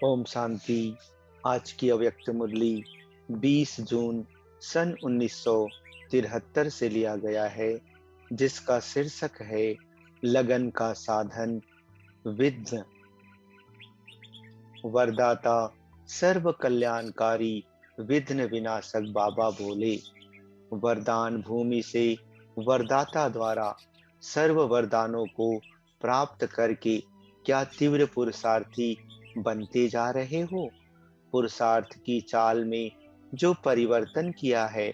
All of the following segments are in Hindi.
ओम शांति। आज की अव्यक्त मुरली 20 जून सन 1973 से लिया गया है, जिसका शीर्षक है लगन का साधन विघ्न। वरदाता सर्व कल्याणकारी विघ्न विनाशक बाबा बोले। वरदान भूमि से वरदाता द्वारा सर्व वरदानों को प्राप्त करके क्या तीव्र पुरुषार्थी बनते जा रहे हो? पुरुषार्थ की चाल में जो परिवर्तन किया है,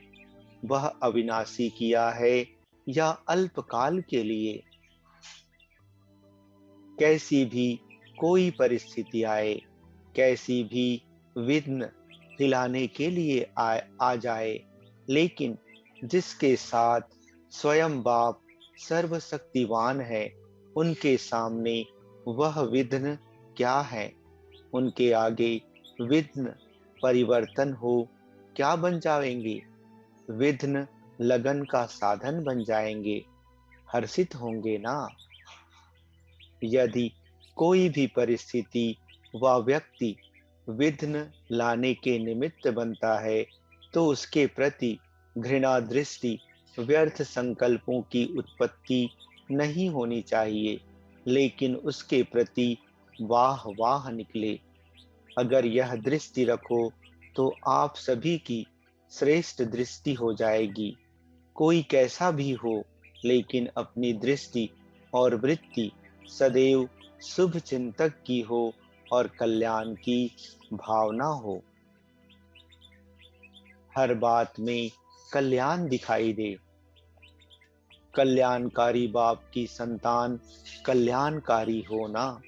वह अविनाशी किया है या अल्पकाल के लिए? कैसी भी कोई परिस्थिति आए, कैसी भी विघ्न हिलाने के लिए आ जाए, लेकिन जिसके साथ स्वयं बाप सर्वशक्तिवान है, उनके सामने वह विघ्न क्या है? उनके आगे विघ्न परिवर्तन हो क्या बन जाएंगे? विघ्न लगन का साधन बन जाएंगे। हर्षित होंगे ना? यदि कोई भी परिस्थिति व व्यक्ति विघ्न लाने के निमित्त बनता है, तो उसके प्रति घृणा दृष्टि, व्यर्थ संकल्पों की उत्पत्ति नहीं होनी चाहिए, लेकिन उसके प्रति वाह वाह निकले। अगर यह दृष्टि रखो तो आप सभी की श्रेष्ठ दृष्टि हो जाएगी। कोई कैसा भी हो, लेकिन अपनी दृष्टि और वृत्ति सदैव शुभ चिंतक की हो और कल्याण की भावना हो। हर बात में कल्याण दिखाई दे। कल्याणकारी बाप की संतान कल्याणकारी हो ना।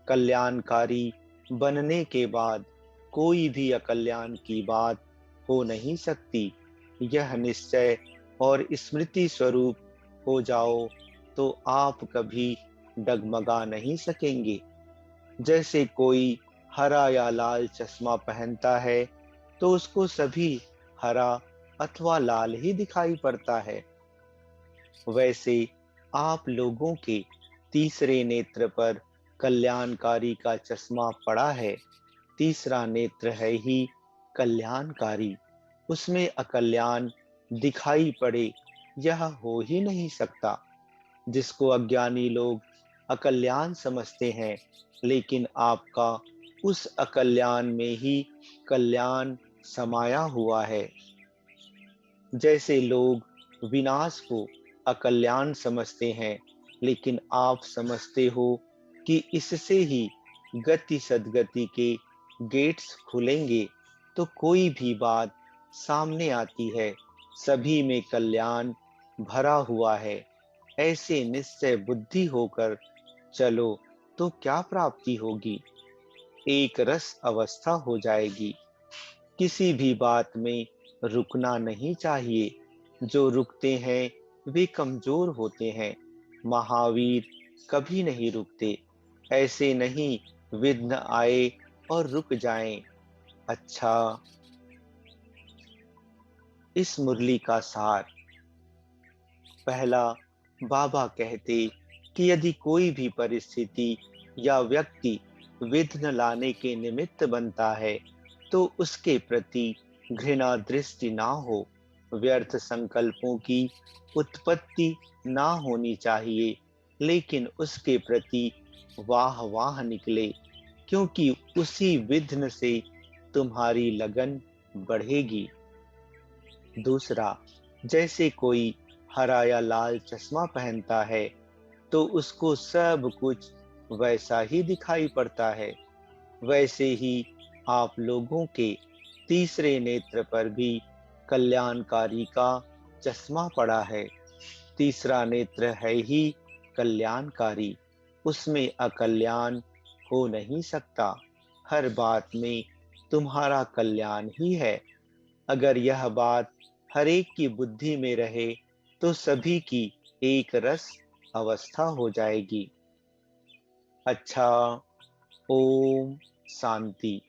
कल्याणकारी बनने के बाद कोई भी अकल्याण की बात हो नहीं सकती। यह निश्चय और स्मृति स्वरूप हो जाओ तो आप कभी डगमगा नहीं सकेंगे। जैसे कोई हरा या लाल चश्मा पहनता है, तो उसको सभी हरा अथवा लाल ही दिखाई पड़ता है। वैसे आप लोगों के तीसरे नेत्र पर कल्याणकारी का चश्मा पड़ा है। तीसरा नेत्र है ही कल्याणकारी। उसमें अकल्याण दिखाई पड़े, यह हो ही नहीं सकता। जिसको अज्ञानी लोग अकल्याण समझते हैं, लेकिन आपका उस अकल्याण में ही कल्याण समाया हुआ है। जैसे लोग विनाश को अकल्याण समझते हैं, लेकिन आप समझते हो कि इससे ही गति सद्गति के गेट्स खुलेंगे, तो कोई भी बात सामने आती है, सभी में कल्याण भरा हुआ है। ऐसे निश्चय बुद्धि होकर चलो तो क्या प्राप्ति होगी? एक रस अवस्था हो जाएगी। किसी भी बात में रुकना नहीं चाहिए। जो रुकते हैं वे कमजोर होते हैं। महावीर कभी नहीं रुकते। ऐसे नहीं विघ्न आए और रुक जाएं। अच्छा, इस मुरली का सार। पहला, बाबा कहते कि यदि कोई भी परिस्थिति या व्यक्ति विघ्न लाने के निमित्त बनता है, तो उसके प्रति घृणा दृष्टि ना हो, व्यर्थ संकल्पों की उत्पत्ति ना होनी चाहिए, लेकिन उसके प्रति वाह वाह निकले, क्योंकि उसी विघ्न से तुम्हारी लगन बढ़ेगी। दूसरा, जैसे कोई हरा या लाल चश्मा पहनता है, तो उसको सब कुछ वैसा ही दिखाई पड़ता है। वैसे ही आप लोगों के तीसरे नेत्र पर भी कल्याणकारी का चश्मा पड़ा है। तीसरा नेत्र है ही कल्याणकारी। उसमें अकल्याण हो नहीं सकता। हर बात में तुम्हारा कल्याण ही है। अगर यह बात हरेक की बुद्धि में रहे, तो सभी की एक रस अवस्था हो जाएगी। अच्छा, ओम शांति।